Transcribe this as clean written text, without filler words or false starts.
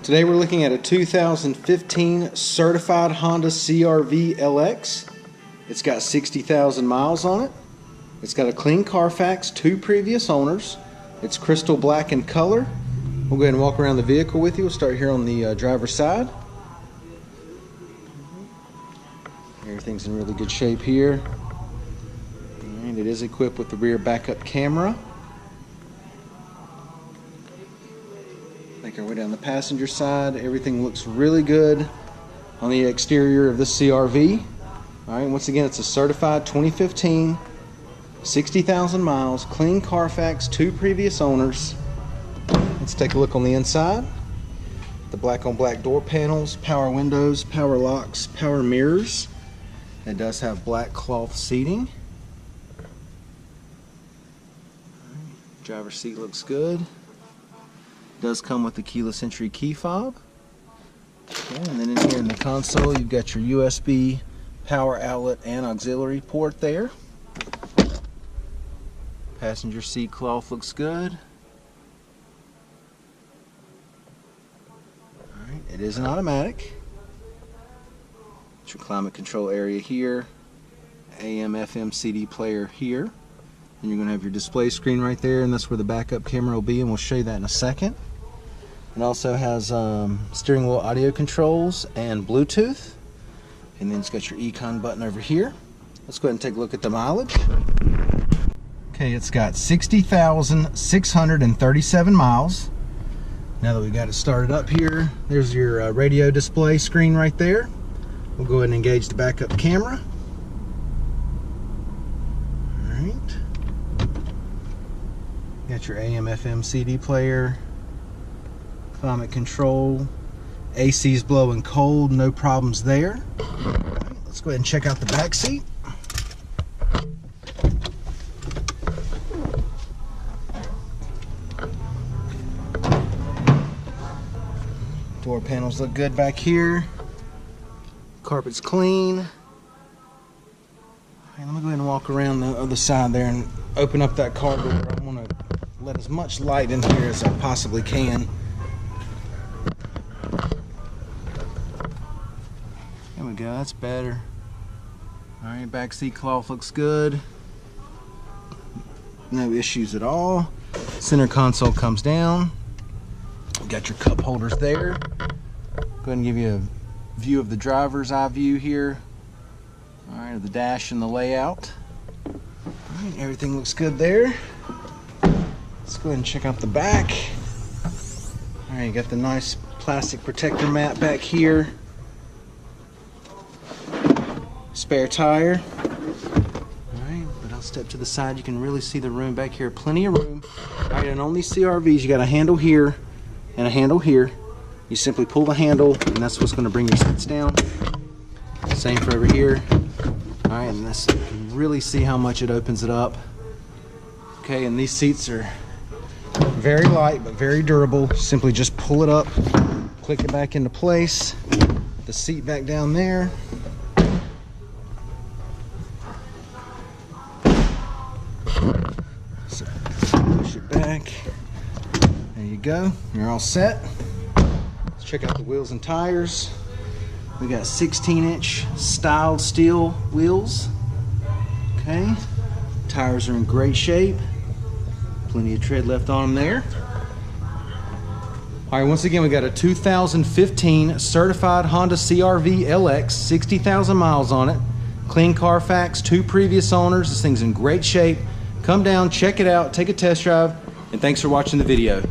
Today we're looking at a 2015 certified Honda CRV LX. It's got 60,000 miles on it. It's got a clean Carfax, 2 previous owners. It's crystal black in color. We'll go ahead and walk around the vehicle with you. We'll start here on the driver's side. Everything's in really good shape here. And it is equipped with the rear backup camera. Make our way down the passenger side. Everything looks really good on the exterior of the CRV. Alright, once again, it's a certified 2015, 60,000 miles, clean Carfax, 2 previous owners. Let's take a look on the inside. The black on black door panels, power windows, power locks, power mirrors. It does have black cloth seating. Driver's seat looks good. Does come with the keyless entry key fob. Okay, and then in here in the console you've got your USB power outlet and auxiliary port there. Passenger seat cloth looks good. Alright, it is an automatic. It's your climate control area here. AM, FM, CD player here. And you're going to have your display screen right there, and that's where the backup camera will be, and we'll show you that in a second. It also has steering wheel audio controls and Bluetooth. And then it's got your Econ button over here. Let's go ahead and take a look at the mileage. Okay, it's got 60,637 miles. Now that we got it started up here, there's your radio display screen right there. We'll go ahead and engage the backup camera. Alright. Got your AM, FM, CD player. Climate control, AC's blowing cold, no problems there. Let's go ahead and check out the back seat. Door panels look good back here. Carpet's clean. All right, let me go ahead and walk around the other side there and open up that car door. I want to let as much light in here as I possibly can. There we go, that's better. Alright, back seat cloth looks good. No issues at all. Center console comes down. You got your cup holders there. Go ahead and give you a view of the driver's eye view here. Alright, the dash and the layout. Alright, everything looks good there. Let's go ahead and check out the back. Alright, you got the nice plastic protector mat back here. Spare tire. Alright, but I'll step to the side. You can really see the room back here. Plenty of room. Alright, and on these CRVs, you got a handle here and a handle here. You simply pull the handle, and that's what's going to bring your seats down. Same for over here. Alright, and this, you can really see how much it opens it up. Okay, and these seats are very light but very durable. Simply just pull it up, click it back into place. The seat back down there. So push it back. There you go. You're all set. Let's check out the wheels and tires. We got 16-inch styled steel wheels. Okay. Tires are in great shape. Plenty of tread left on them there. Alright, once again, we got a 2015 certified Honda CRV LX, 60,000 miles on it. Clean Carfax, 2 previous owners. This thing's in great shape. Come down, check it out, take a test drive, and thanks for watching the video.